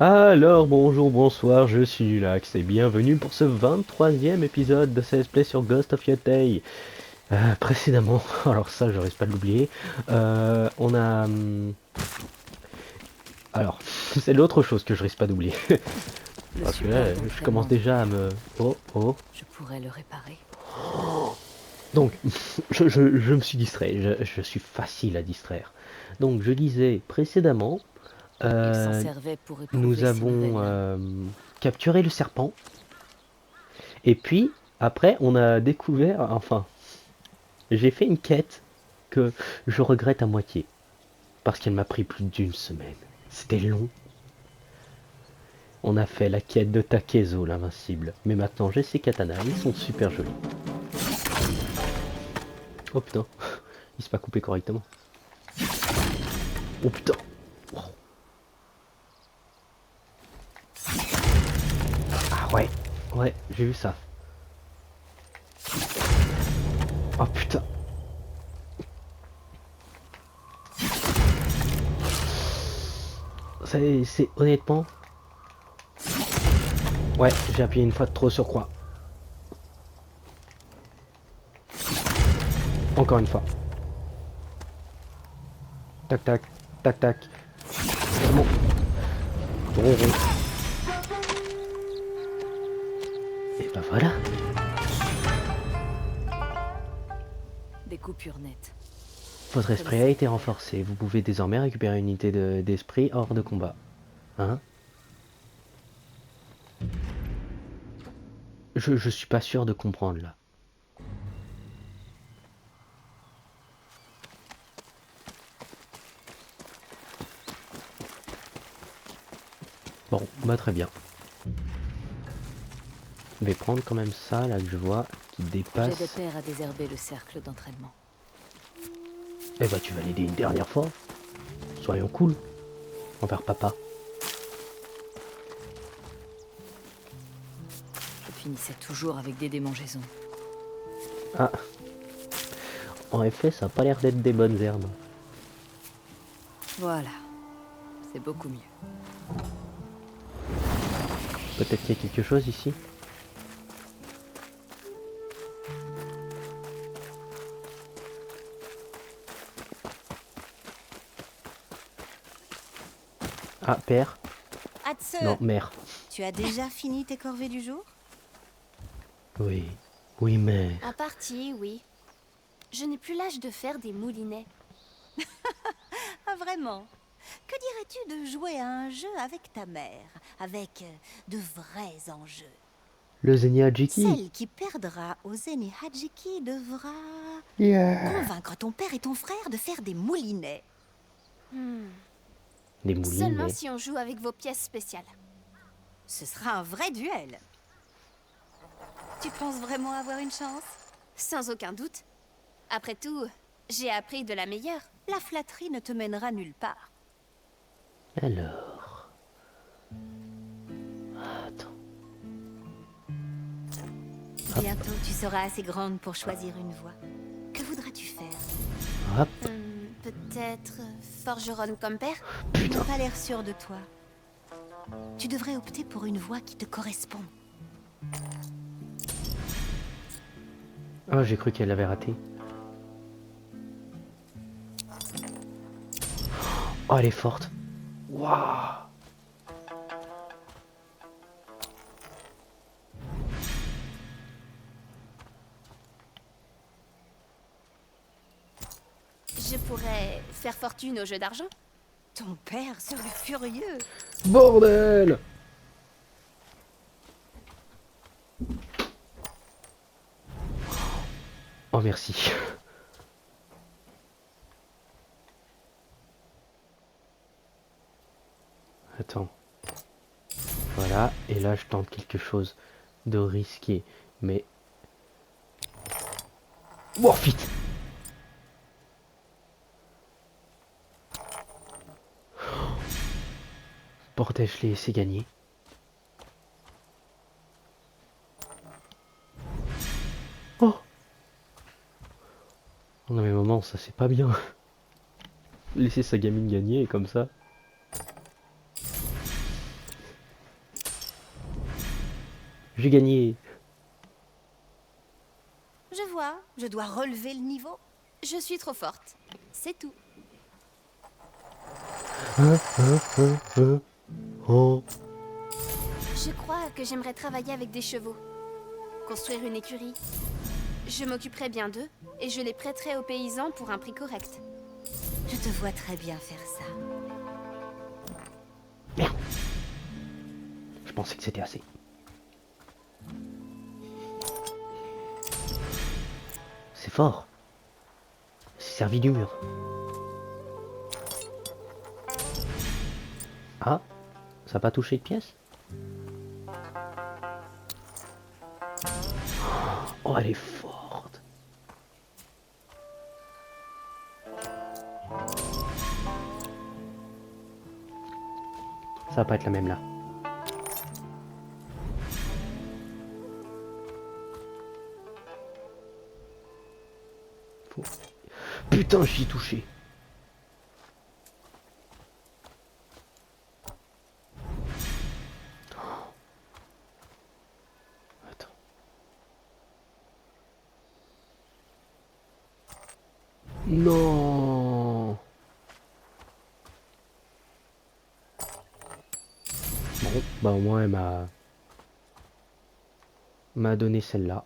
Alors bonjour, bonsoir, je suis Nulax et bienvenue pour ce 23e épisode de CS Play sur Ghost of Yotei. Précédemment, alors ça je risque pas de l'oublier, on a... alors, c'est l'autre chose que je risque pas d'oublier. Le Parce que là, support je commence d'entraînement du déjà à père. me... Oh, oh. Je pourrais le réparer. Donc, je me suis distrait, je suis facile à distraire. Donc je disais précédemment, Il s'en euh, servait pour nous éprouver ses avons nouvelles lames. capturé le serpent. Et puis, après, on a découvert, enfin, j'ai fait une quête que je regrette à moitié. Parce qu'elle m'a pris plus d'une semaine. C'était long. On a fait la quête de Takezo, l'invincible. Mais maintenant, j'ai ces katanas, ils sont super jolis. Oh putain, il s'est pas coupé correctement. Oh putain. Wow. Ah ouais, ouais, j'ai vu ça. Oh putain. C'est honnêtement... Ouais, j'ai appuyé une fois de trop sur croix. Encore une fois. Tac tac, tac tac. C'est bon. Bon, bon. Et bah voilà. Des coupures nettes. Votre Comme esprit a été celle hier. renforcé. Vous pouvez désormais récupérer une unité d'esprit hors de combat. Hein? Je suis pas sûr de comprendre là. Bon, bah très bien. Je vais prendre quand même ça là que je vois qui J'aidais dépasse. père à désherber le cercle d'entraînement. Eh bah tu vas l'aider une dernière fois. Soyons cool envers papa. Je finissais toujours avec des démangeaisons. Ah, en effet, ça a pas l'air d'être des bonnes herbes. Voilà. C'est beaucoup mieux. Peut-être qu'il y a quelque chose ici. Ah, père. Non, Hatse, mère. tu as déjà fini tes corvées du jour? Oui. Oui, En mère. partie, oui. Je n'ai plus l'âge de faire des moulinets. Ah vraiment? Que dirais-tu de jouer à un jeu avec ta mère, avec de vrais enjeux? Le Zeniajiki. Celle qui perdra au Zeni Hajiki devra Yeah. convaincre ton père et ton frère de faire des moulinets. Des Seulement moulinets. si on joue avec vos pièces spéciales. Ce sera un vrai duel. Tu penses vraiment avoir une chance? Sans aucun doute. Après tout, j'ai appris de la meilleure. La flatterie ne te mènera nulle part. Alors. Attends. Hop, Bientôt, tu seras assez grande pour choisir une voie. Que voudrais-tu faire? hop. Peut-être forgeronne comme père. Tu n'as pas l'air sûr de toi. Tu devrais opter pour une voie qui te correspond. Oh, j'ai cru qu'elle avait raté. Oh, elle est forte. Waouh. Je pourrais faire fortune au jeu d'argent. Ton père serait furieux. Bordel. Oh, merci. Attends. Voilà. Et là, je tente quelque chose de risqué. Mais... Warfit. Bordel, je l'ai laissé gagner. Oh. Non mais maman, ça c'est pas bien. Laisser sa gamine gagner et comme ça. J'ai gagné. Je vois, je dois relever le niveau. Je suis trop forte. C'est tout. Oh. Je crois que j'aimerais travailler avec des chevaux. Construire une écurie. Je m'occuperai bien d'eux et je les prêterai aux paysans pour un prix correct. Je te vois très bien faire ça. Merde. Je pensais que c'était assez. C'est fort. C'est servi du mur. Ah, ça n'a pas touché de pièce? Oh, elle est forte. Ça va pas être la même là. Faut- Putain, j'y ai touché. Attends. Non. Bon, bah au moins elle m'a donné celle-là.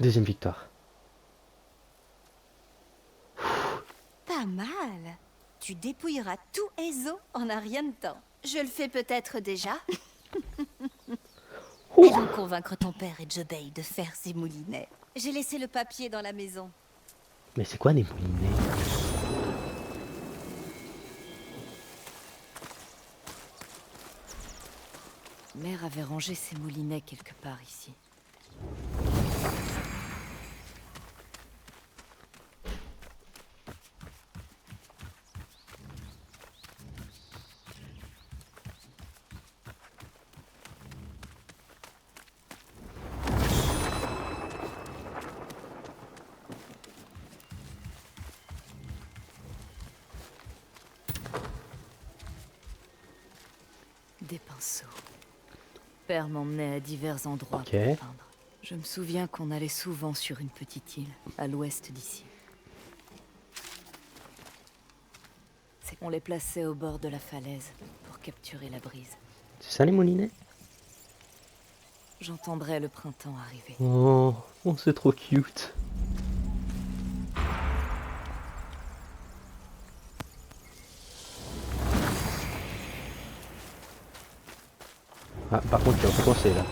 Deuxième victoire. Pas mal. Tu dépouilleras tout Ezo en un rien de temps. Je le fais peut-être déjà. Allons convaincre ton père et Jebei de faire ses moulinets. J'ai laissé le papier dans la maison. Mais c'est quoi des moulinets? Mère avait rangé ses moulinets quelque part ici. Des pinceaux. Père m'emmenait à divers endroits Ok. pour peindre. Je me souviens qu'on allait souvent sur une petite île, à l'ouest d'ici. On les plaçait au bord de la falaise pour capturer la brise. C'est ça les moulinets? J'entendrais le printemps arriver. Oh, oh c'est trop cute. Ah, par contre, il est un peu coincé là.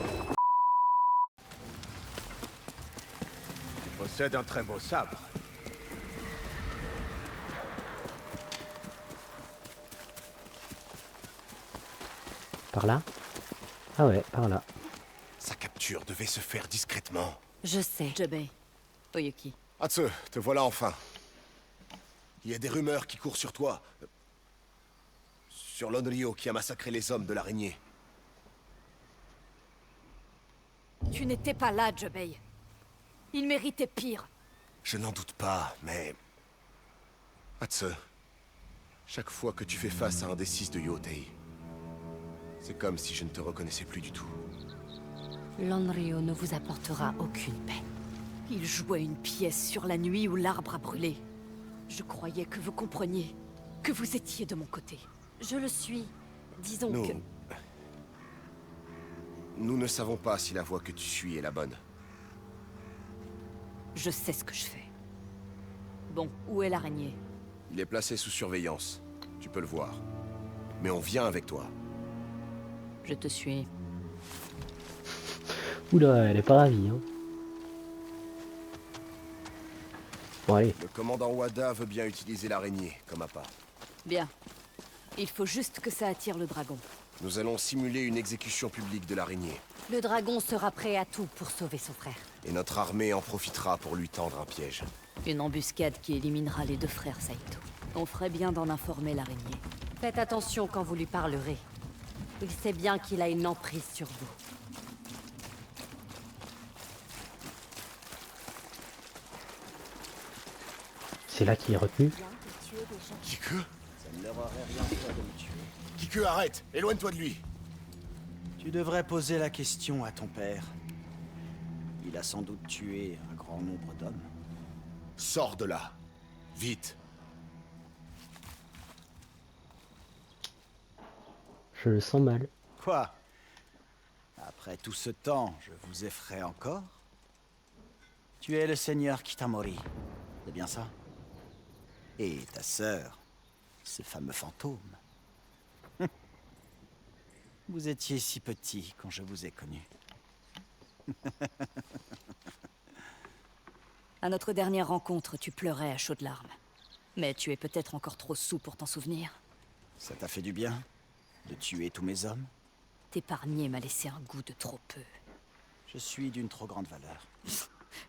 Tu possèdes un très beau sabre. Par là? Ah ouais, par là. Sa capture devait se faire discrètement. Je sais. Jebei, Oyuki. Hatsu, te voilà enfin. Il y a des rumeurs qui courent sur toi. Sur l'Onryo qui a massacré les hommes de l'araignée. Tu n'étais pas là, Jebei. Il méritait pire. Je n'en doute pas, mais... Hatsu, chaque fois que tu fais face à un des 6 de Yotei, c'est comme si je ne te reconnaissais plus du tout. L'Onryo ne vous apportera aucune paix. Il jouait une pièce sur la nuit où l'arbre a brûlé. Je croyais que vous compreniez, que vous étiez de mon côté. Je le suis. Disons Nous... que... Nous ne savons pas si la voie que tu suis est la bonne. Je sais ce que je fais. Bon, où est l'araignée? Il est placé sous surveillance. Tu peux le voir. Mais on vient avec toi. Je te suis. Oula, elle est pas ravie, hein. Bon, allez. Le commandant Wada veut bien utiliser l'araignée comme appât. Bien. Il faut juste que ça attire le dragon. Nous allons simuler une exécution publique de l'araignée. Le dragon sera prêt à tout pour sauver son frère. Et notre armée en profitera pour lui tendre un piège. Une embuscade qui éliminera les deux frères Saito. On ferait bien d'en informer l'araignée. Faites attention quand vous lui parlerez. Il sait bien qu'il a une emprise sur vous. C'est là qu'il est retenu. Kike? Ça ne leur aurait rien fait de me tuer. Kike, arrête! Éloigne-toi de lui! Tu devrais poser la question à ton père. Il a sans doute tué un grand nombre d'hommes. Sors de là! Vite! Je le sens mal. Quoi? Après tout ce temps, je vous effraie encore? Tu es le seigneur Kitamori, c'est bien ça? Et ta sœur, ce fameux fantôme. Vous étiez si petit quand je vous ai connu. À notre dernière rencontre, tu pleurais à chaudes larmes. Mais tu es peut-être encore trop saoul pour t'en souvenir. Ça t'a fait du bien de tuer tous mes hommes? T'épargner m'a laissé un goût de trop peu. Je suis d'une trop grande valeur.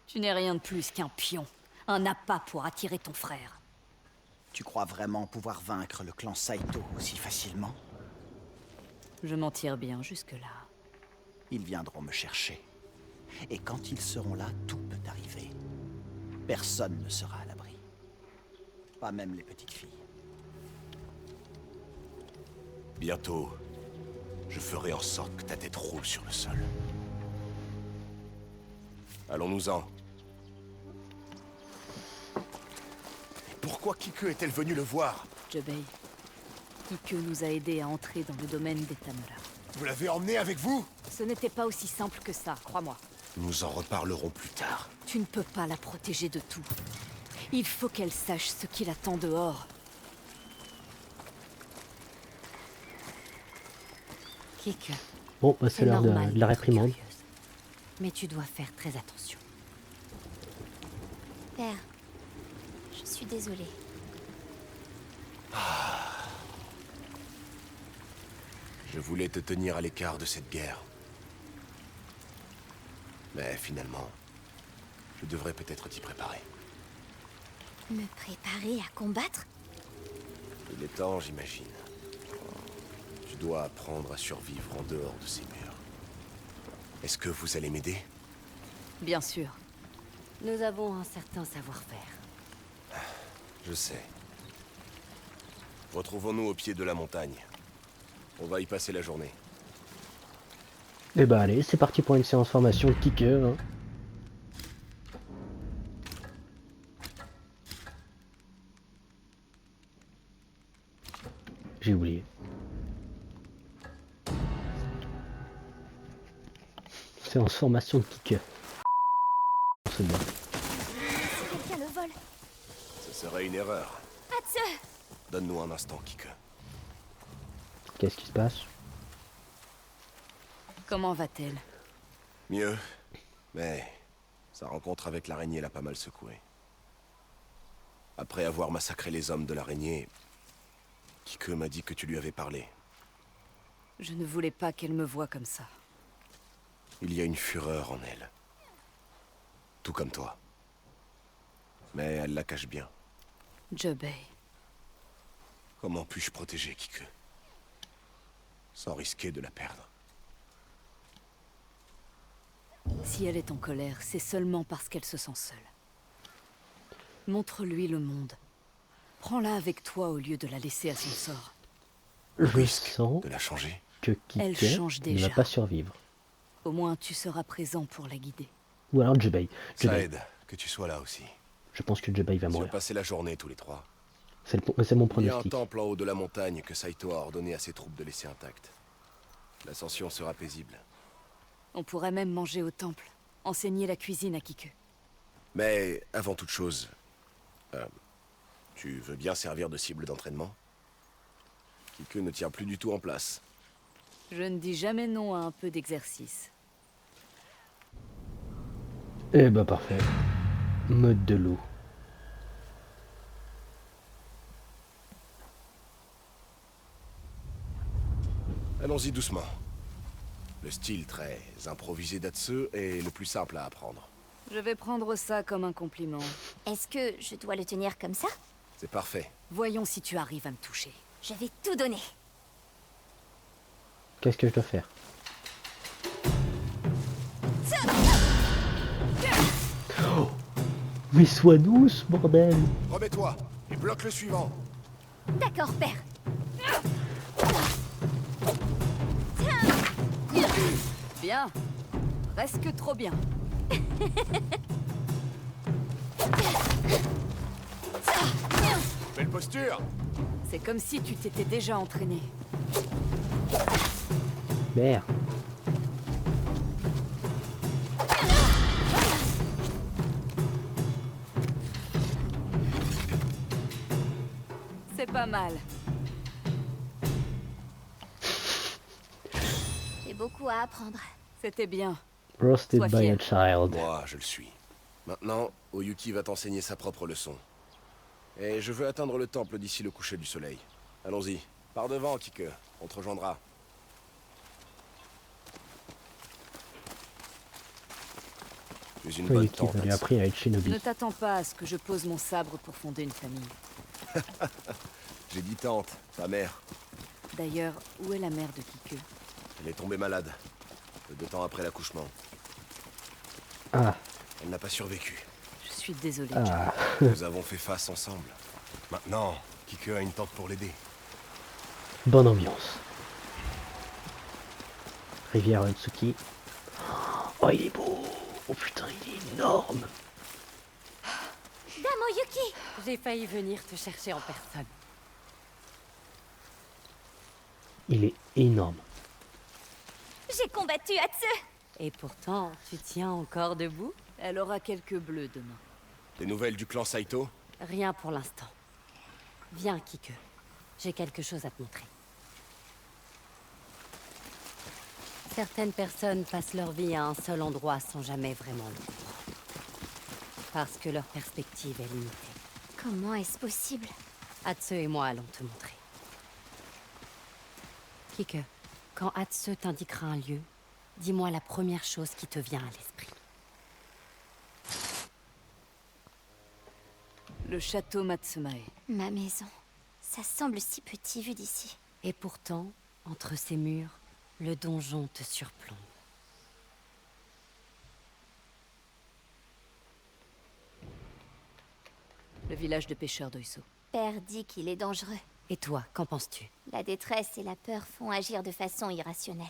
Tu n'es rien de plus qu'un pion. Un appât pour attirer ton frère. Tu crois vraiment pouvoir vaincre le clan Saito aussi facilement? Je m'en tire bien jusque-là. Ils viendront me chercher. Et quand ils seront là, tout peut arriver. Personne ne sera à l'abri. Pas même les petites filles. Bientôt, je ferai en sorte que ta tête roule sur le sol. Allons-nous-en. Et pourquoi Kike est-elle venue le voir? Jubei, Kike nous a aidés à entrer dans le domaine des Tamura. Vous l'avez emmenée avec vous? Ce n'était pas aussi simple que ça, crois-moi. Nous en reparlerons plus tard. Tu ne peux pas la protéger de tout. Il faut qu'elle sache ce qui l'attend dehors. Kike, Bon, bah, c'est l'heure de normal la d'être réprimande. curieuse. Mais tu dois faire très attention. Père, je suis désolée. Je voulais te tenir à l'écart de cette guerre. Mais finalement, je devrais peut-être t'y préparer. Me préparer à combattre? Il est temps, j'imagine. Tu dois apprendre à survivre en dehors de ces murs. Est-ce que vous allez m'aider? Bien sûr. Nous avons un certain savoir-faire. Je sais. Retrouvons-nous au pied de la montagne. On va y passer la journée. Et bah allez, c'est parti pour une séance formation de Kike. Hein. J'ai oublié. Séance formation de Kike. C'est bien. Si quelqu'un le vole. Ce serait une erreur. Atsu! Donne-nous un instant, Kike. Qu'est-ce qui se passe? Comment va-t-elle? Mieux. Mais sa rencontre avec l'araignée l'a pas mal secouée. Après avoir massacré les hommes de l'araignée, Kike m'a dit que tu lui avais parlé. Je ne voulais pas qu'elle me voie comme ça. Il y a une fureur en elle. Tout comme toi. Mais elle la cache bien. Jubei, Comment puis-je protéger Kike? Sans risquer de la perdre. si elle est en colère, c'est seulement parce qu'elle se sent seule. Montre-lui le monde. Prends-la avec toi au lieu de la laisser à son sort. Je Risque sens de la changer? que Elle Kike change ne déjà. va pas survivre. Au moins, tu seras présent pour la guider. Ou alors Jubei. Ça Jubei. aide que tu sois là aussi. Je pense que Jubei va On va mourir. passer la journée tous les trois. C'est mon Il y a un pronostic. temple en haut de la montagne que Saito a ordonné à ses troupes de laisser intact. L'ascension sera paisible. On pourrait même manger au temple. Enseigner la cuisine à Kike. Mais avant toute chose, tu veux bien servir de cible d'entraînement? Kike ne tient plus du tout en place. Je ne dis jamais non à un peu d'exercice. Eh bah parfait. Mode de l'eau. Allons-y doucement. Le style très improvisé d'Atsu est le plus simple à apprendre. Je vais prendre ça comme un compliment. Est-ce que je dois le tenir comme ça? C'est parfait. Voyons si tu arrives à me toucher. Je vais tout donner. Qu'est-ce que je dois faire? Oh, mais sois douce, bordel! Remets-toi et bloque le suivant. D'accord, père. Bien. Presque trop bien. Belle posture! C'est comme si tu t'étais déjà entraîné. Merde. C'est pas mal. J'ai beaucoup à apprendre. C'était bien. Roasted Sois by a fier. child. Moi, je le suis. Maintenant, Oyuki va t'enseigner sa propre leçon. Et je veux atteindre le temple d'ici le coucher du soleil. Allons-y. Par devant, Kike. On te rejoindra. Tu es une bonne Oyuki tante, lui a Atsu. appris à être shinobi. Ne t'attends pas à ce que je pose mon sabre pour fonder une famille. J'ai dit tante, ta mère. D'ailleurs, où est la mère de Kike? Elle est tombée malade. Peu de temps après l'accouchement. Ah, Elle n'a pas survécu. Je suis désolée. ah. Nous avons fait face ensemble. Maintenant, Kike a une tante pour l'aider. Bonne ambiance. Rivière Otsuki. Oh, il est beau. Oh putain, il est énorme. Dame Oyuki! J'ai failli venir te chercher en personne. Il est énorme. J'ai combattu Atsu! Et pourtant, tu tiens encore debout? Elle aura quelques bleus demain. Des nouvelles du clan Saito? Rien pour l'instant. Viens, Kike. J'ai quelque chose à te montrer. Certaines personnes passent leur vie à un seul endroit sans jamais vraiment le comprendre. Parce que leur perspective est limitée. Comment est-ce possible? Atsu et moi allons te montrer. Kike, quand Atsu t'indiquera un lieu, dis-moi la première chose qui te vient à l'esprit. Le château Matsumae. Ma maison. Ça semble si petit vu d'ici. Et pourtant, entre ces murs, le donjon te surplombe. Le village de pêcheurs d'Oiso. Père dit qu'il est dangereux. Et toi, qu'en penses-tu? La détresse et la peur font agir de façon irrationnelle.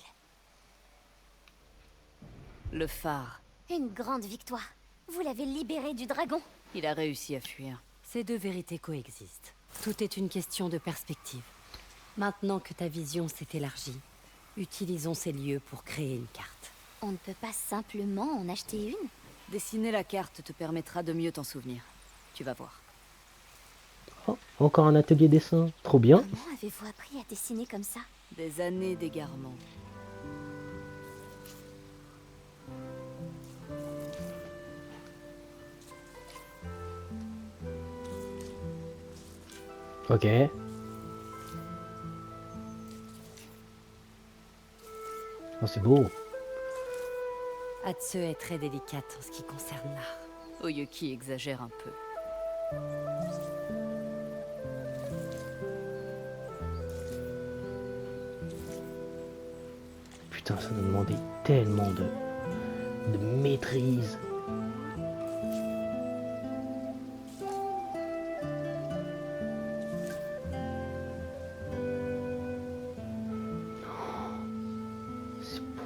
Le phare. Une grande victoire. Vous l'avez libéré du dragon. Il a réussi à fuir. Ces deux vérités coexistent. Tout est une question de perspective. Maintenant que ta vision s'est élargie, utilisons ces lieux pour créer une carte. On ne peut pas simplement en acheter une? Dessiner la carte te permettra de mieux t'en souvenir. Tu vas voir. Oh, encore un atelier dessin. Trop bien. Comment avez-vous appris à dessiner comme ça? Des années d'égarement. Ok. Oh, c'est beau. Atsu est très délicate en ce qui concerne l'art. Oyuki exagère un peu. Putain, ça me demandait tellement de maîtrise. C'est beau.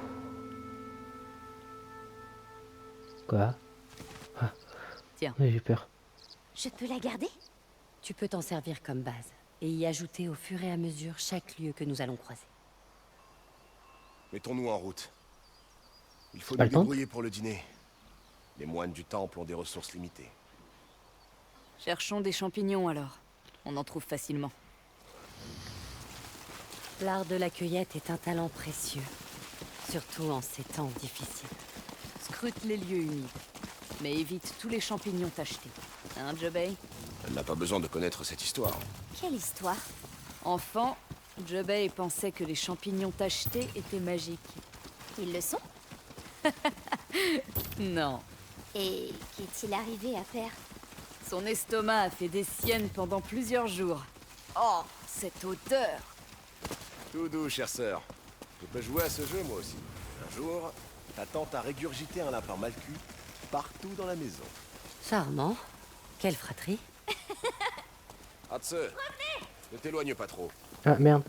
Quoi? Ah. Tiens. Ouais, j'ai peur. Je peux la garder? Tu peux t'en servir comme base et y ajouter au fur et à mesure chaque lieu que nous allons croiser. Mettons-nous en route. Il faut Pas nous le temps. débrouiller pour le dîner. Les moines du temple ont des ressources limitées. Cherchons des champignons alors. On en trouve facilement. L'art de la cueillette est un talent précieux, surtout en ces temps difficiles. Scrute les lieux humides. Mais évite tous les champignons tachetés. Hein, Jobei? Elle n'a pas besoin de connaître cette histoire. Quelle histoire? Enfant, Jobei pensait que les champignons tachetés étaient magiques. Ils le sont? Non. Et qu'est-il arrivé à Père? Son estomac a fait des siennes pendant plusieurs jours. Oh, cette odeur! Tout doux, chère sœur. Je peux jouer à ce jeu, moi aussi. Un jour, ta tante a régurgité un lapin mal cuit partout dans la maison. Charmant. Quelle fratrie. Atsu, Ne t'éloigne pas trop. Ah merde.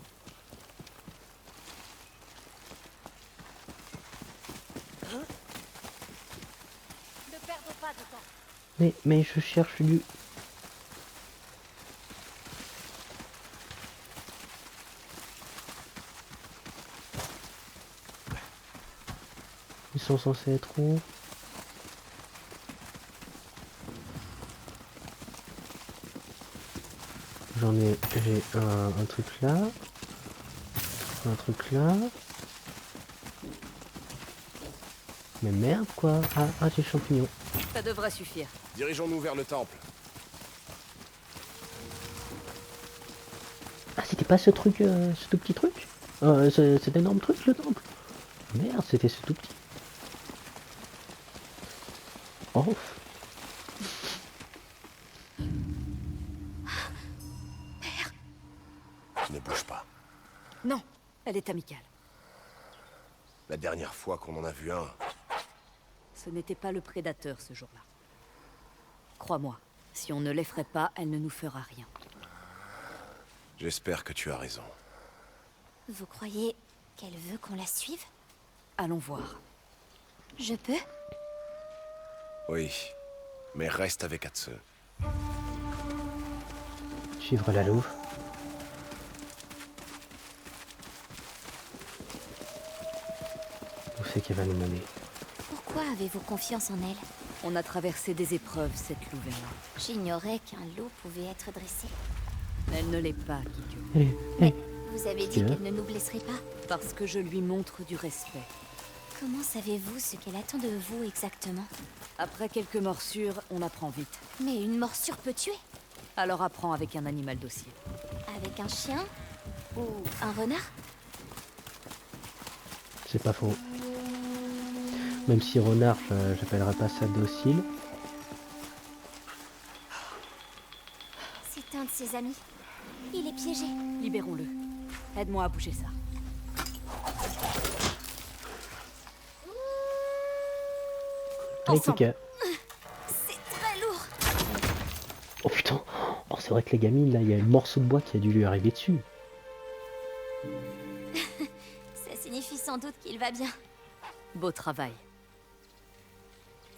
Ne perdons pas de temps. Mais je cherche du... Ils sont censés être où? J'ai un truc là. Un truc là. Mais merde quoi. Ah j'ai champignon. Ça devrait suffire. Dirigeons-nous vers le temple. Ah c'était pas ce truc, ce tout petit truc, cet énorme truc le temple. Merde c'était ce tout petit. Oh. Ne bouge pas. Non, elle est amicale. La dernière fois qu'on en a vu un, Ce n'était pas le prédateur ce jour-là. Crois-moi, si on ne l'effraie pas, elle ne nous fera rien. j'espère que tu as raison. Vous croyez qu'elle veut qu'on la suive? Allons voir. Je peux? Oui, mais reste avec Atse. Suivre la louve. Où c'est qu'elle va nous mener? Pourquoi avez-vous confiance en elle? On a traversé des épreuves, cette louve et moi. J'ignorais qu'un loup pouvait être dressé. Elle ne l'est pas, Kiku. Allez, Mais vous avez dit Qu'est-ce qu'elle ne nous blesserait pas. Parce que je lui montre du respect. Comment savez-vous ce qu'elle attend de vous exactement? Après quelques morsures, on apprend vite. Mais une morsure peut tuer. Alors apprends avec un animal docile. Avec un chien? Ou un renard? c'est pas faux. Même si renard, j'appellerais pas ça docile. C'est un de ses amis. Il est piégé. Libérons-le. Aide-moi à bouger ça. Allez, Ensemble. Kika. C'est très lourd. Oh putain. Oh, c'est vrai que les gamines, là, il y a le morceau de bois qui a dû lui arriver dessus. Ça signifie sans doute qu'il va bien. Beau travail.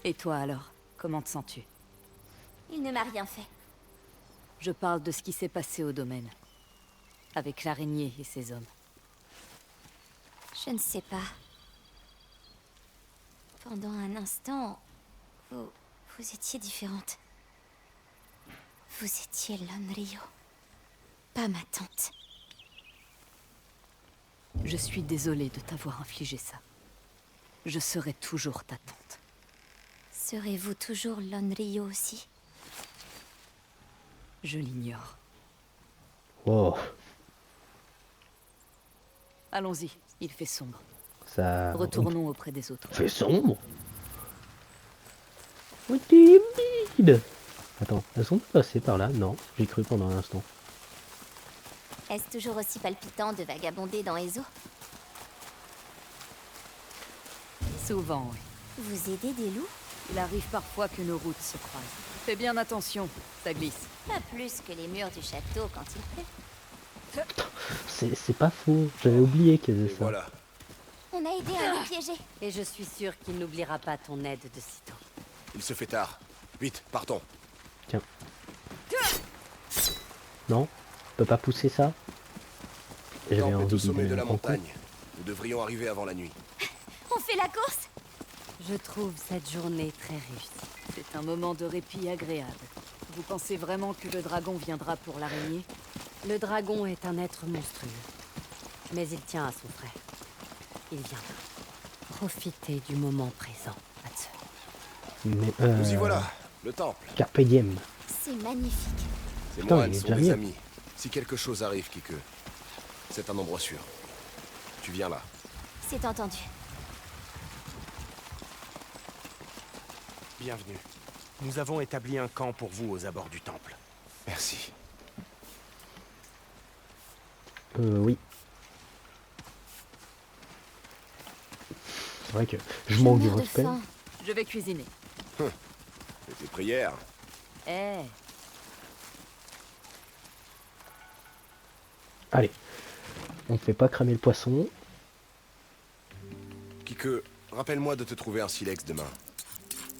Et toi alors, comment te sens-tu? Il ne m'a rien fait. Je parle de ce qui s'est passé au domaine. Avec l'araignée et ses hommes. Je ne sais pas. Pendant un instant, vous étiez différente. Vous étiez Lonrio, pas ma tante. Je suis désolée de t'avoir infligé ça. Je serai toujours ta tante. Serez-vous toujours Lonrio aussi? Je l'ignore. Oh, Allons-y, il fait sombre. ça... Retournons auprès des autres. Fait sombre. Oh, timide. Attends, elles sont passées par là? Non, j'ai cru pendant un instant. Est-ce toujours aussi palpitant de vagabonder dans les eaux? Souvent, oui. Vous aidez des loups? Il arrive parfois que nos routes se croisent. Fais bien attention, ça glisse. Pas plus que les murs du château quand il pleut. C'est pas faux, j'avais oublié qu'elle Et faisait ça. voilà. On a aidé un loup piégé. Et je suis sûre qu'il n'oubliera pas ton aide de sitôt. Il se fait tard. Vite, partons. Tiens. Non, on peut pas pousser ça. Le J'avais temple est envie au d'y sommet donner de un la grand coup. montagne. Nous devrions arriver avant la nuit. On fait la course? Je trouve cette journée très réussie. C'est un moment de répit agréable. Vous pensez vraiment que le dragon viendra pour l'araignée? Le dragon est un être monstrueux. Mais il tient à son frère. Il viendra. Profitez du moment présent, Atsu. Mais Nous y voilà, le temple. Carpe diem. C'est magnifique. Ces Putain, moines il est sont déjà des mieux. amis. Si quelque chose arrive, Kike, c'est un endroit sûr. Tu viens là. C'est entendu. Bienvenue. Nous avons établi un camp pour vous aux abords du temple. Merci. Oui. C'est vrai que je manque de meurs de respect. faim. Je vais cuisiner. Et tes prières. Eh, Allez, on ne fait pas cramer le poisson. Kike, rappelle-moi de te trouver un silex demain.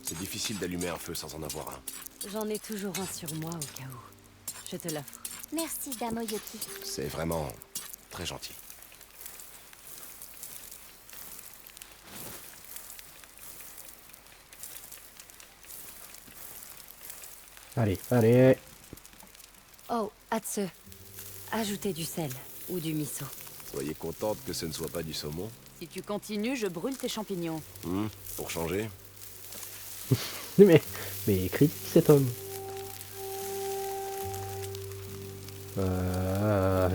C'est difficile d'allumer un feu sans en avoir un. J'en ai toujours un sur moi au cas où. Je te l'offre. Merci, Dame Oyoki. C'est vraiment très gentil. Allez, allez. Oh, Hatse. Ajoutez du sel ou du miso. Soyez contente que ce ne soit pas du saumon. Si tu continues, je brûle tes champignons. Pour changer. Mais critique cet homme.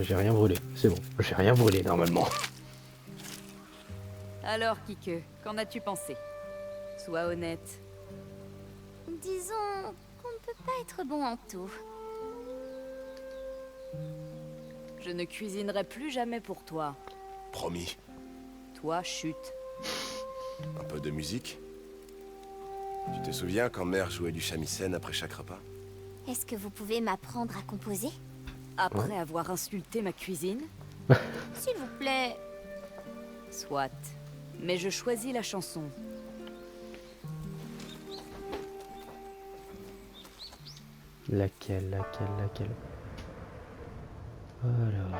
J'ai rien brûlé. C'est bon, j'ai rien brûlé normalement. Alors, Kike, qu'en as-tu pensé? Sois honnête. Disons qu'on ne peut pas être bon en tout. Je ne cuisinerai plus jamais pour toi. Promis. Toi, chute. Un peu de musique. Tu te souviens quand Mère jouait du shamisen après chaque repas? Est-ce que vous pouvez m'apprendre à composer? Après avoir insulté ma cuisine? S'il vous plaît. Soit. Mais je choisis la chanson. Laquelle? Alors...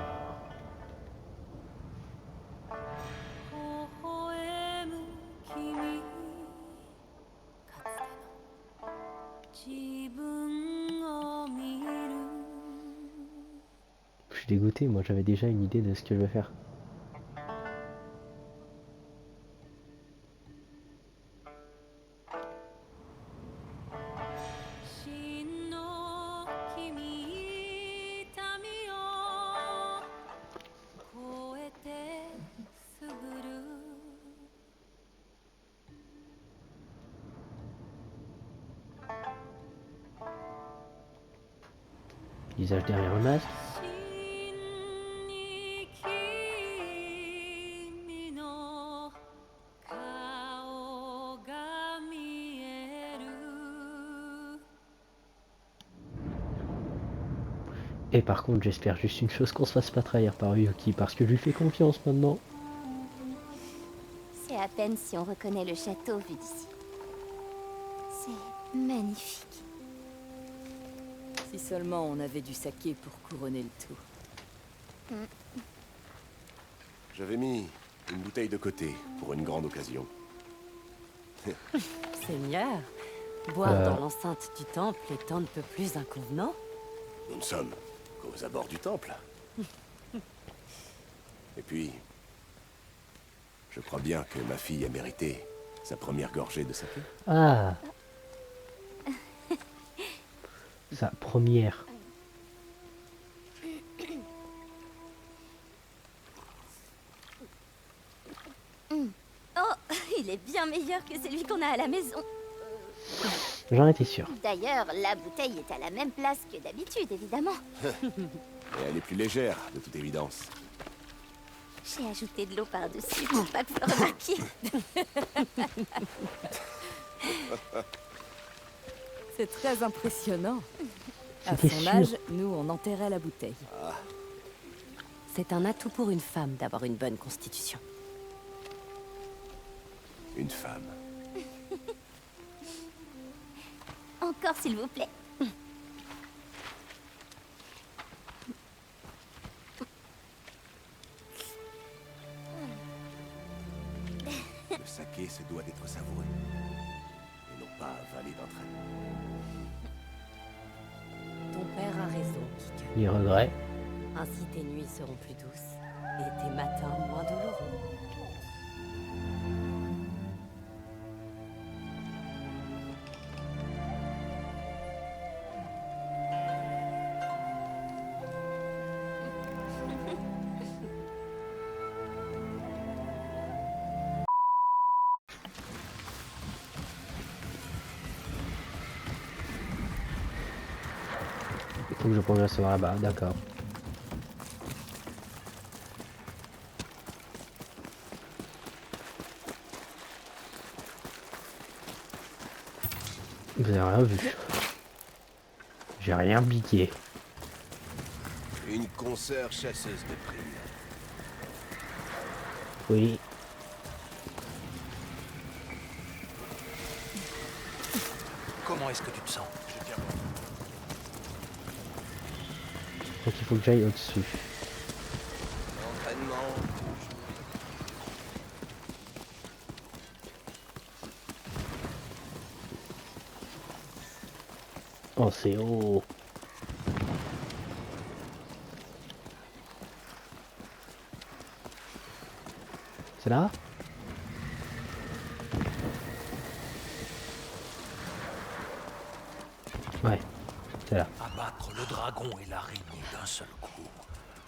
Je suis dégoûté, moi j'avais déjà une idée de ce que je vais faire. Visage derrière le masque. Et par contre, j'espère juste une chose, qu'on se fasse pas trahir par Yuki, parce que je lui fais confiance maintenant. C'est à peine si on reconnaît le château vu d'ici. C'est magnifique. Si seulement on avait du saké pour couronner le tout. J'avais mis une bouteille de côté pour une grande occasion. Seigneur, boire dans l'enceinte du temple est un peu plus inconvenant. Nous ne sommes qu'aux abords du temple. Et puis, je crois bien que ma fille a mérité sa première gorgée de saké. Ah, sa première. Oh, il est bien meilleur que celui qu'on a à la maison. J'en étais sûr. D'ailleurs, la bouteille est à la même place que d'habitude, évidemment. Et elle est plus légère, de toute évidence. J'ai ajouté de l'eau par-dessus pour pas que vous le remarquiez. C'est très impressionnant. À C'était son sûr. âge, nous, on enterrait la bouteille. C'est un atout pour une femme d'avoir une bonne constitution. Une femme. Encore, s'il vous plaît. Le saké se doit d'être savouré. Et non pas avalé d'un trait. Ton père a raison, Kike. Les regrets. Ainsi tes nuits seront plus douces et tes matins moins douloureux. Faut que je progresse là-bas, d'accord. Vous avez rien vu. J'ai rien piqué. Une consoeur chasseuse de primes. Oui. Comment est-ce que tu te sens? Je tiens. Donc il faut que j'aille au-dessus. Entraînement. Oh, c'est haut. C'est là? Ouais, c'est là. Abattre le dragon et l'araignée d'un seul coup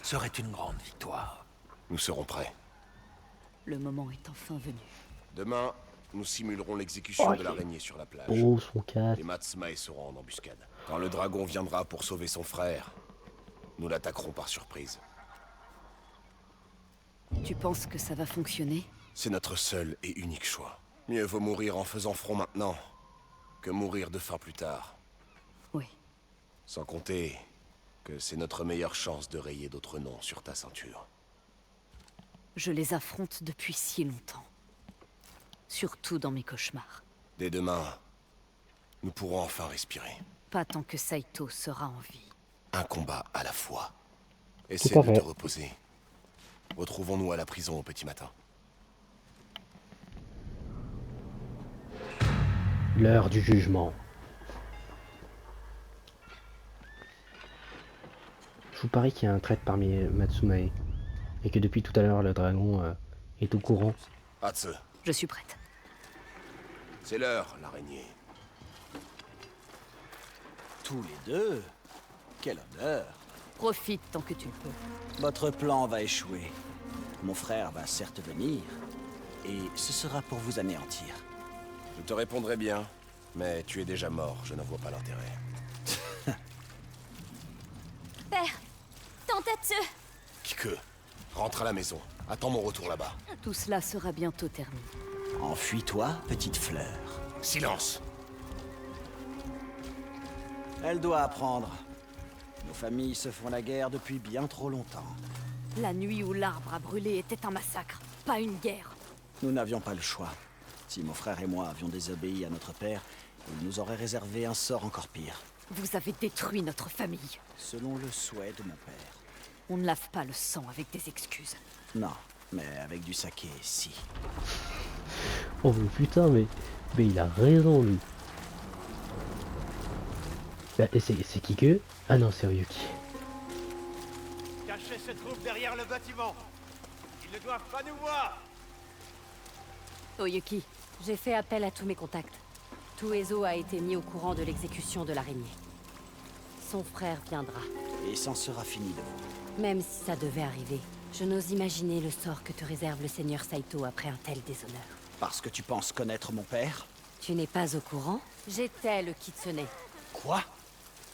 serait une grande victoire. Nous serons prêts. Le moment est enfin venu. Demain, nous simulerons l'exécution Oh, de l'araignée sur la plage. Oh, son casque. Les Matsmae seront en embuscade. Quand le dragon viendra pour sauver son frère, nous l'attaquerons par surprise. Tu penses que ça va fonctionner? C'est notre seul et unique choix. Mieux vaut mourir en faisant front maintenant que mourir de faim plus tard. Oui. Sans compter que c'est notre meilleure chance de rayer d'autres noms sur ta ceinture. Je les affronte depuis si longtemps. Surtout dans mes cauchemars. Dès demain, nous pourrons enfin respirer. Pas tant que Saito sera en vie. Un combat à la fois. Essaie Tout à de fait. te reposer. Retrouvons-nous à la prison au petit matin. L'heure du jugement. Je vous parie qu'il y a un traître parmi Matsumae. Et que depuis tout à l'heure, le dragon est au courant. Hatsu, Je suis prête. c'est l'heure, l'araignée. Tous les deux? Quel honneur! Profite tant que tu le peux. Votre plan va échouer. Mon frère va certes venir, et ce sera pour vous anéantir. Je te répondrai bien, mais tu es déjà mort, je n'en vois pas l'intérêt. Père, Tantetsu! Kike, rentre à la maison. Attends mon retour là-bas. Tout cela sera bientôt terminé. Enfuis-toi, petite fleur. Silence! Elle doit apprendre. Nos familles se font la guerre depuis bien trop longtemps. La nuit où l'arbre a brûlé était un massacre, pas une guerre. Nous n'avions pas le choix. Si mon frère et moi avions désobéi à notre père, il nous aurait réservé un sort encore pire. Vous avez détruit notre famille. Selon le souhait de mon père. On ne lave pas le sang avec des excuses. Non, mais avec du saké, si. Oh mais putain, mais il a raison lui. Bah, et c'est Kike? Ah non, c'est Ryuki. Cachez se trouve derrière le bâtiment. Ils ne doivent pas nous voir. Oyuki, J'ai fait appel à tous mes contacts. Tuezo a été mis au courant de l'exécution de l'araignée. Son frère viendra. Et c'en sera fini de vous. Même si ça devait arriver, je n'ose imaginer le sort que te réserve le seigneur Saito après un tel déshonneur. Parce que tu penses connaître mon père? Tu n'es pas au courant? J'étais le Kitsune. Quoi?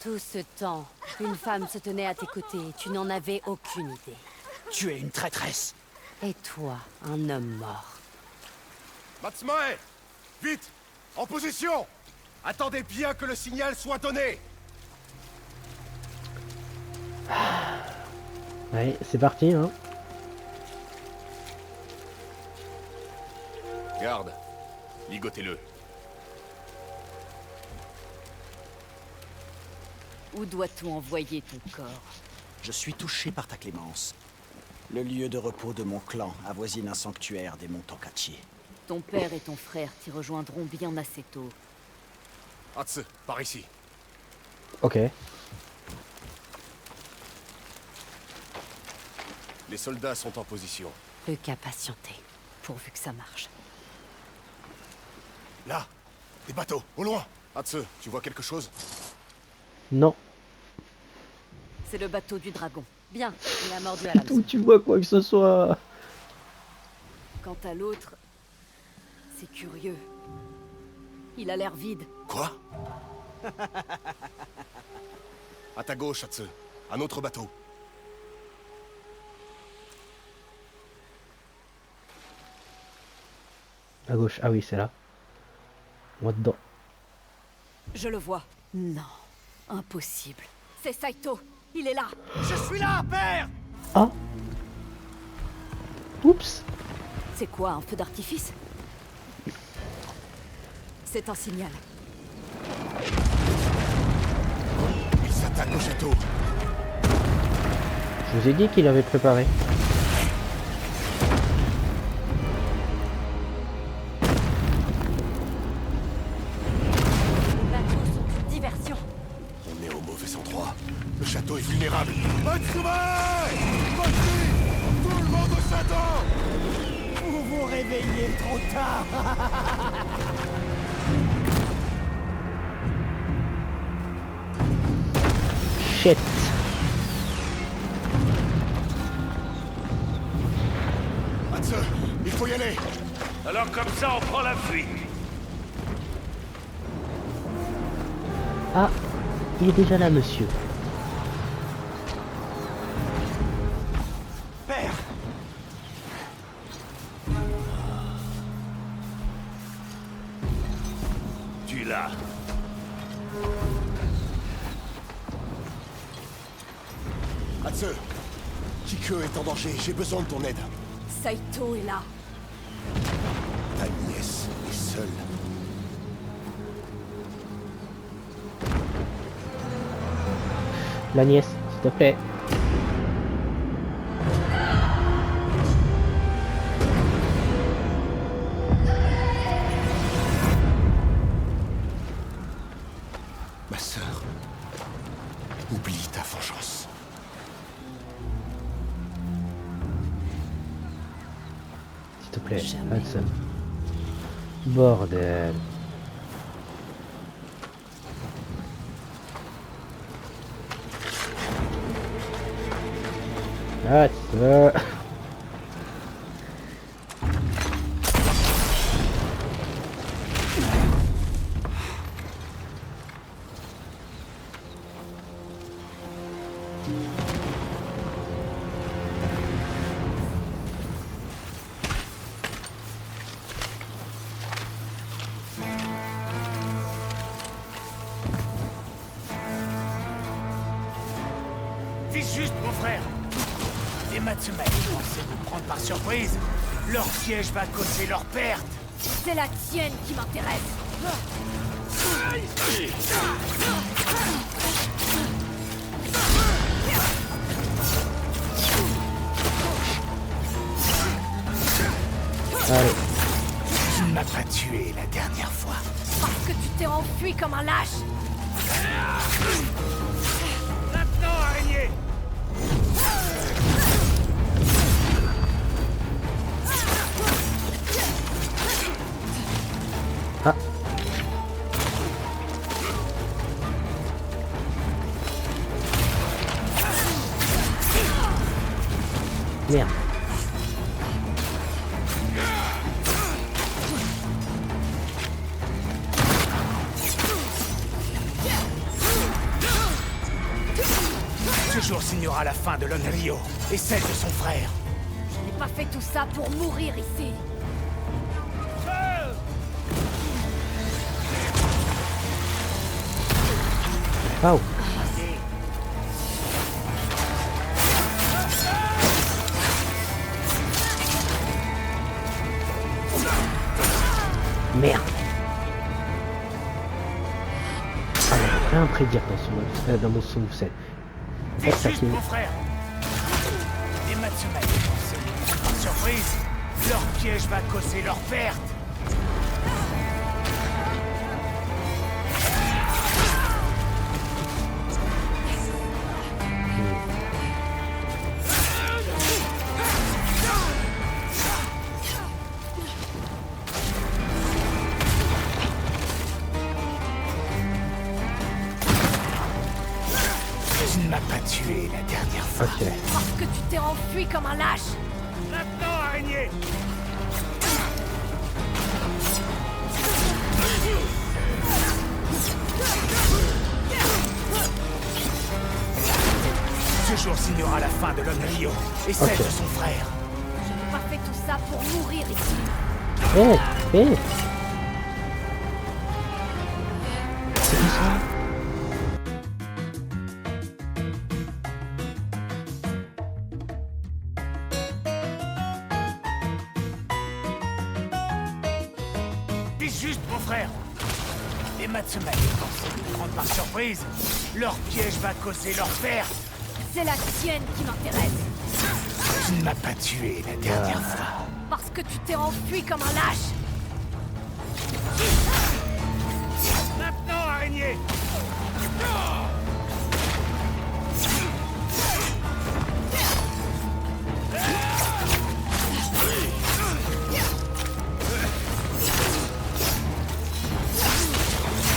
Tout ce temps, une femme se tenait à tes côtés et tu n'en avais aucune idée. Tu es une traîtresse! Et toi, un homme mort. Matsmae! Vite! En position! Attendez bien que le signal soit donné! Ouais, c'est parti hein. Garde, ligotez-le. où doit-on envoyer ton corps? Je suis touché par ta clémence. Le lieu de repos de mon clan avoisine un sanctuaire des monts Tokachi. Ton père et ton frère t'y rejoindront bien assez tôt. Hatsu, par ici. Ok. Les soldats sont en position. Le cas patienté. Pourvu que ça marche. Là, des bateaux, au loin. Hatsu, tu vois quelque chose? Non. C'est le bateau du dragon. Bien, il a mordu à la Où tu vois quoi que ce soit. Quant à l'autre, c'est curieux. Il a l'air vide. Quoi? À ta gauche, Hatsu. Un autre bateau. À gauche. Ah oui, c'est là. Moi dedans. Je le vois. Non, impossible. C'est Saito. Il est là. Je suis là, père! Ah. Oups. C'est quoi, un feu d'artifice? C'est un signal. Il s'attaque au château. Je vous ai dit qu'il avait préparé. Les bateaux sont une diversion. On est au mauvais endroit. Le château est vulnérable. Matsume! Voici! Tout le monde s'attend! Vous vous réveillez trop tard. Shit. Matsu, il faut y aller. Alors comme ça, on prend la fuite. Ah, il est déjà là, monsieur. Père, Tu l'as. Matsu, Kikyo est en danger. J'ai besoin de ton aide. Saito est là. Ta nièce est seule. La nièce, s'il te plaît. Ma sœur, oublie ta vengeance. S'il te plaît, Jamais. Hudson. Bordel. Hudson. Vise juste, mon frère. Les Matsume pensaient nous prendre par surprise. Leur siège va causer leur perte. C'est la tienne qui m'intéresse. Allez. Tu ne m'as pas tué la dernière fois. Parce que tu t'es enfui comme un lâche. Maintenant, araignée. Ah. Merde. Ce jour signera la fin de l'Onryo et celle de son frère. Je n'ai pas fait tout ça pour mourir ici. Waouh. Merde. Ah, j'ai rien à prédire dans mon moveset. Vite juste, mon frère. Les Matsume pensaient nous prendre par surprise. Leur piège va causer leur perte. Tu ne m'as pas tué la dernière fois. Ok. Parce que tu t'es enfui comme un lâche. Maintenant, araignée. Ce jour signera la fin de l'Onryo et celle Ok. de son frère. Je n'ai pas fait tout ça pour mourir ici. C'est qui ça? juste, mon frère. Les Matsumae pensent nous prendre par surprise. Leur piège va causer leur perte. C'est la tienne qui m'intéresse. Tu ne m'as pas tué la dernière fois. Parce que tu t'es enfui comme un lâche. Maintenant, araignée.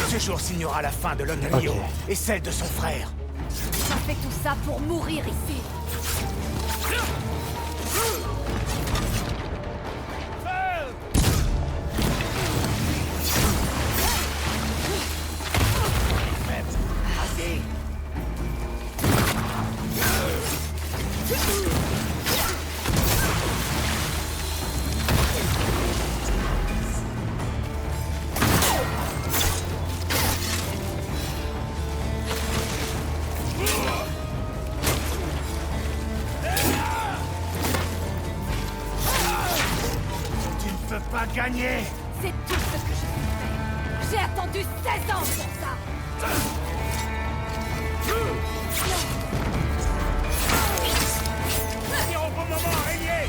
Ce jour signera la fin de l'Onryo et celle de son frère. Tu as fait tout ça pour mourir ici. Gagner. C'est tout ce que je peux faire. J'ai attendu 16 ans pour ça. Tire au bon moment, araignée.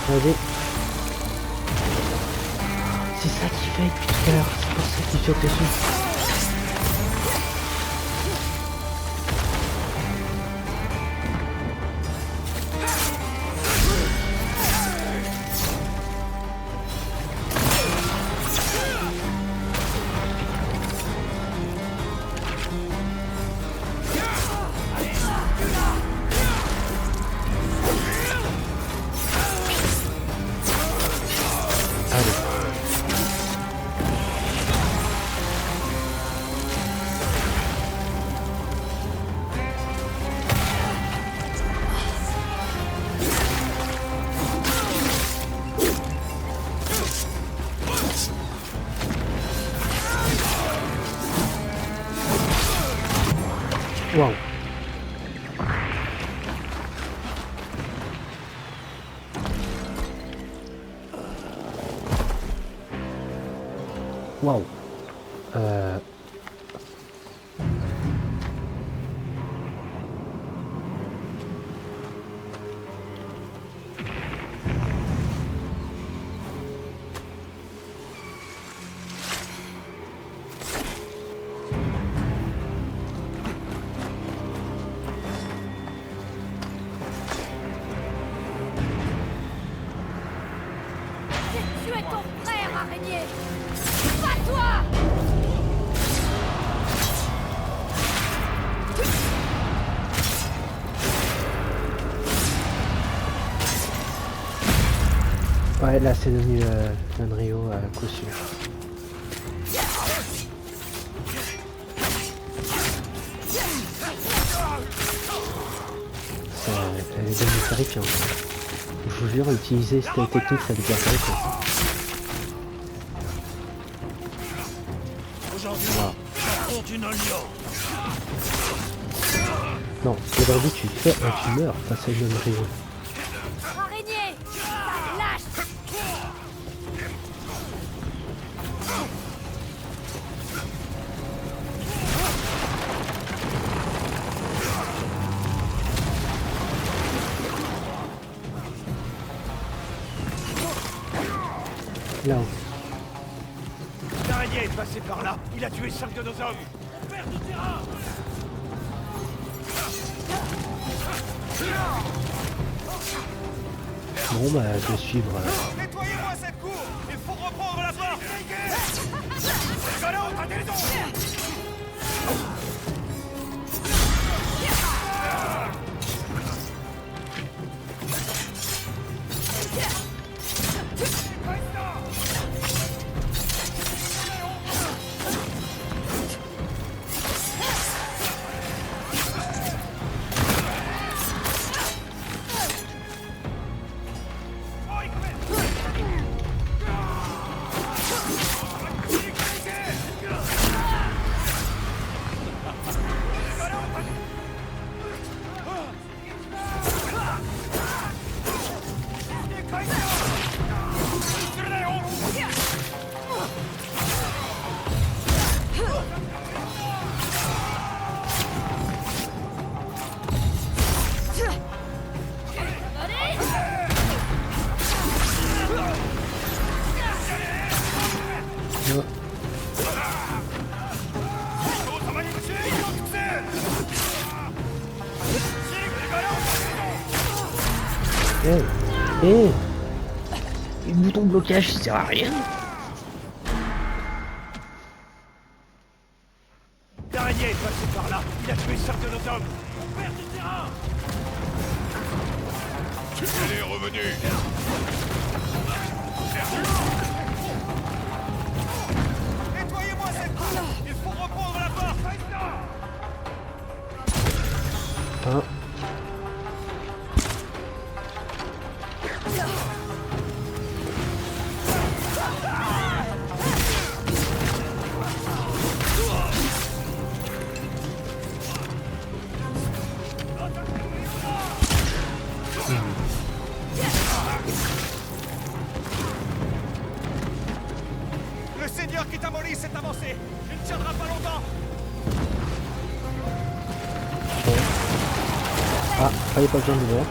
Allez. C'est ça qui fait depuis tout à l'heure. C'est pour ça qu'il fait dessus. Waouh. Waouh. Tu es ton frère, araignée. Pas toi. Ouais, là c'est devenu Onryo à coup sûr. Elle est devenue terrifiante. Je vous jure, utiliser cette technique, ça devient terrifiant. Aujourd'hui, j'affronte une alliance. Non, aujourd'hui tu fais un tu meurs face à une Onryo. Araignée. Lâche. Là-haut. L'araignée est passé par là. Il a tué 5 de nos hommes. On perd du terrain. Bon bah je vais suivre. Nettoyez-moi cette cour. Il faut reprendre la porte. Galop, attention. Eh, le bouton de blocage ça sert à rien. L'araignée est passée par là. Il a tué 5 de nos hommes. On perd du terrain. Elle est revenue. Nettoyez-moi cette porte. Il faut reprendre la porte. Hein. Le seigneur Kitamori s'est avancé. Il ne tiendra pas longtemps. Ah, fallait pas besoin de voir.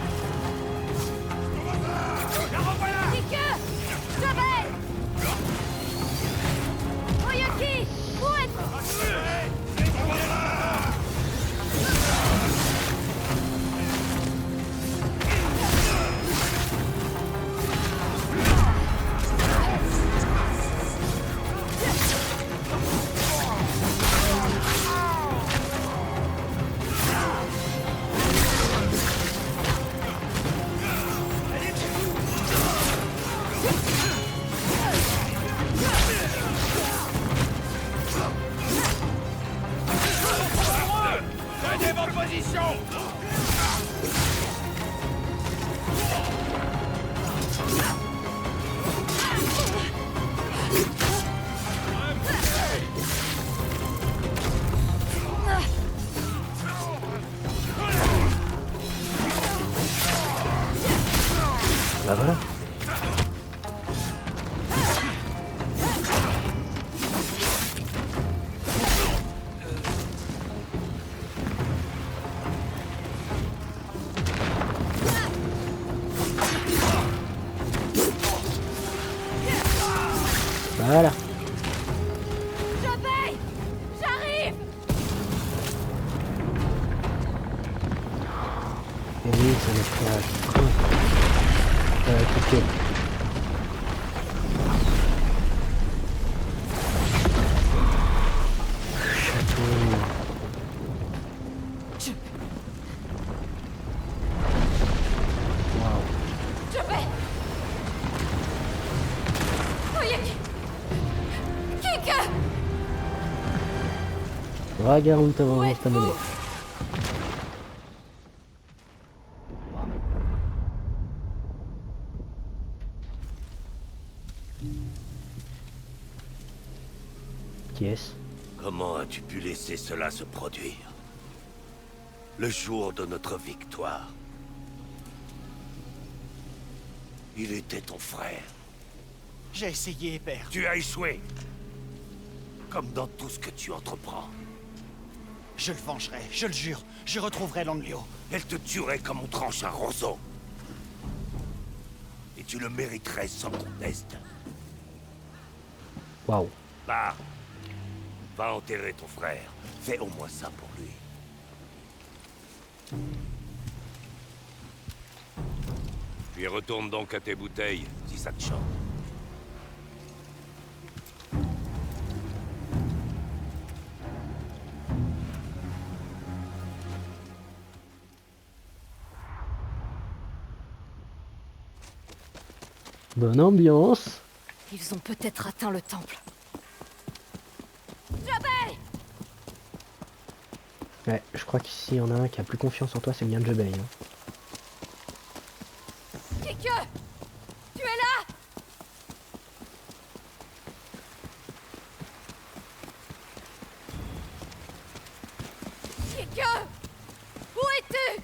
Prenez votre position. Bah voilà. Voilà. J'arrive. Et oui, ça me fait cliquer. Château. Waouh. Je vais. Oyaki. Kika. Regarde où t'as mené. Qui est-ce? Comment as-tu pu laisser cela se produire? Le jour de notre victoire. Il était ton frère. J'ai essayé, père. Tu as échoué. Comme dans tout ce que tu entreprends. Je le vengerai, je le jure. Je retrouverai Langlio. Elle te tuerait comme on tranche un roseau. Et tu le mériterais sans conteste. Waouh. Bah, va enterrer ton frère. Fais au moins ça pour lui. Puis retourne donc à tes bouteilles, si ça te chante. Bonne ambiance. Ils ont peut-être atteint le temple. Ouais, je crois qu'ici il y en a un qui a plus confiance en toi, c'est bien Jebei. Hein. Kike. Tu es là. Kike. Où es-tu?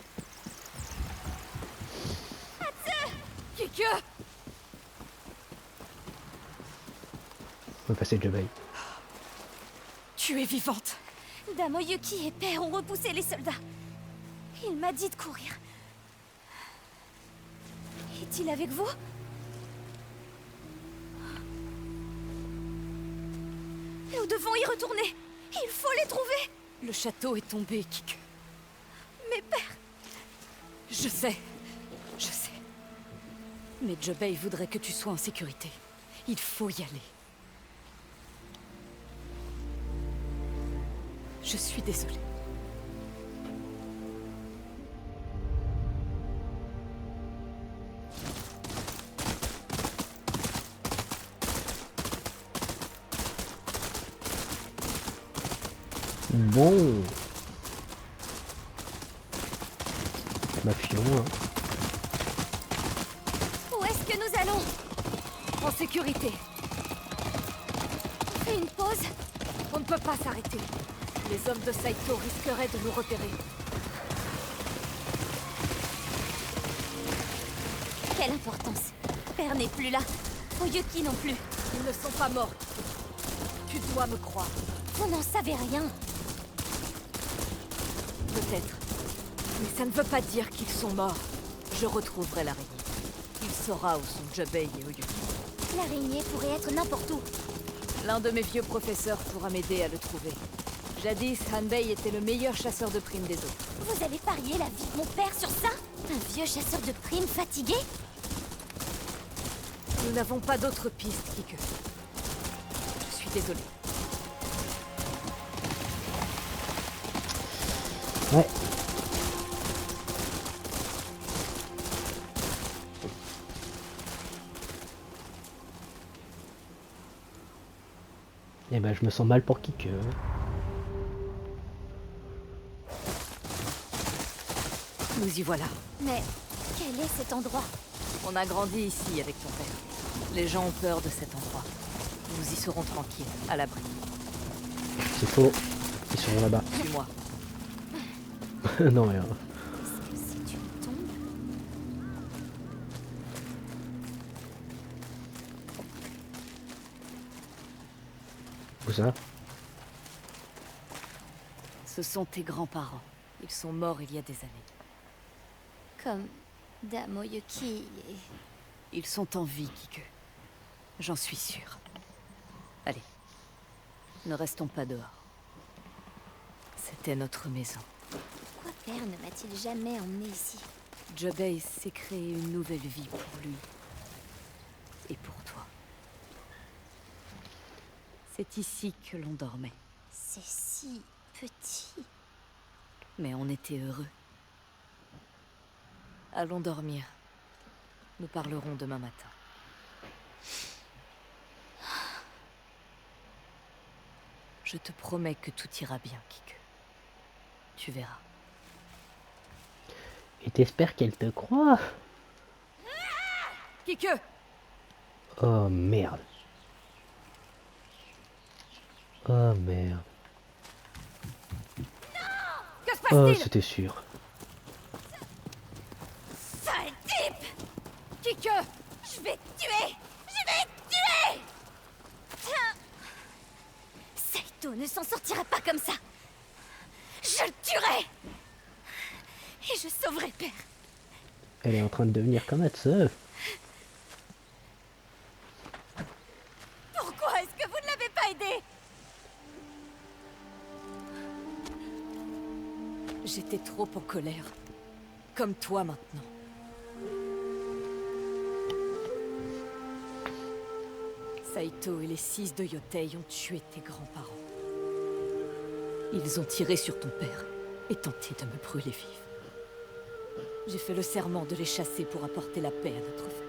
Kike. On va passer Jebei. Tu es vivante. Dame Oyuki et Père ont repoussé les soldats. Il m'a dit de courir. Est-il avec vous? Nous devons y retourner. Il faut les trouver. Le château est tombé, Kike. Mais Père... Je sais. Je sais. Mais Jobei voudrait que tu sois en sécurité. Il faut y aller. Je suis désolée. Bon. Ma fion, hein. Où est-ce que nous allons? En sécurité. On fait une pause? On ne peut pas s'arrêter. Les hommes de Saito risqueraient de nous repérer. Quelle importance? Père n'est plus là. Oyuki non plus. Ils ne sont pas morts. Tu dois me croire. Vous n'en savez rien. Peut-être. Mais ça ne veut pas dire qu'ils sont morts. Je retrouverai l'araignée. Il saura où sont Jobei et Oyuki. L'araignée pourrait être n'importe où. L'un de mes vieux professeurs pourra m'aider à le trouver. Jadis, Hanbei était le meilleur chasseur de primes des autres. Vous avez parié la vie de mon père sur ça? Un vieux chasseur de primes fatigué? Nous n'avons pas d'autre piste, Kike. Je suis désolée. Ouais. Eh ben, je me sens mal pour Kike. Nous y voilà. Mais quel est cet endroit? On a grandi ici avec ton père. Les gens ont peur de cet endroit. Nous y serons tranquilles, à l'abri. C'est faux. Ils seront là-bas. Suis-moi. Non, rien. Est-ce que c'est une tombe? Où ça? Ce sont tes grands-parents. Ils sont morts il y a des années. Comme Dame Oyuki et... Ils sont en vie, Kike. J'en suis sûre. Allez. Ne restons pas dehors. C'était notre maison. Pourquoi père ne m'a-t-il jamais emmené ici? Jobei s'est créé une nouvelle vie pour lui. Et pour toi. C'est ici que l'on dormait. C'est si petit. Mais on était heureux. Allons dormir. Nous parlerons demain matin. Je te promets que tout ira bien, Kike. Tu verras. Et t'espères qu'elle te croit? Kike! Oh merde. Oh merde. Que se Oh, passe-t-il? c'était sûr. Sale type! Kike! Je vais te tuer! Je vais te tuer! Saito ne s'en sortira pas comme ça! Je le tuerai! Et je sauverai père! Elle est en train de devenir comme Hatsuh. Pourquoi est-ce que vous ne l'avez pas aidé? J'étais trop en colère. Comme toi maintenant. Saito et les 6 de Yotei ont tué tes grands-parents. Ils ont tiré sur ton père et tenté de me brûler vive. J'ai fait le serment de les chasser pour apporter la paix à notre famille.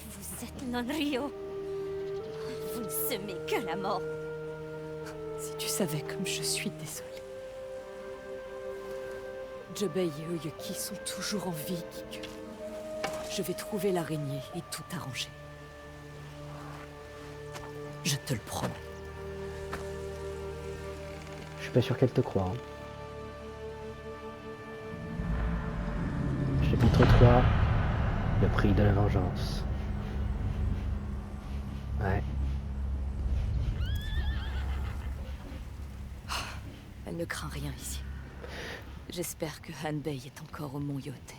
Vous êtes non-Ryo. Vous ne semez que la mort. Si tu savais comme je suis désolée. Jobei et Oyuki sont toujours en vie, Kike. Je vais trouver l'araignée et tout arranger. Je te le promets. Je suis pas sûr qu'elle te croit. Hein. Chapitre 3. Le prix de la vengeance. Ouais. Elle ne craint rien ici. J'espère que Hanbei est encore au mont Yotei.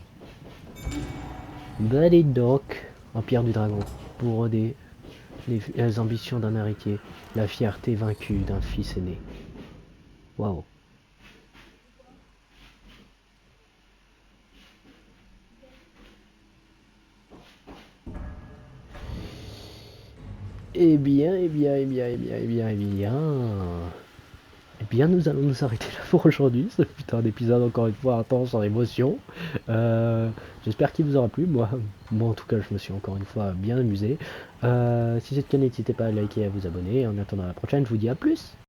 Buddy Doc, Empire du Dragon. Pour Rodé, les ambitions d'un héritier, la fierté vaincue d'un fils aîné. Waouh. Eh bien, eh bien, eh bien, eh bien, eh bien, eh bien. Eh bien, nous allons nous arrêter là pour aujourd'hui. Ce putain d'épisode, encore une fois, intense en émotion. J'espère qu'il vous aura plu. Moi, en tout cas, je me suis encore une fois bien amusé. Si c'est le cas, n'hésitez pas à liker et à vous abonner. En attendant la prochaine, je vous dis à plus.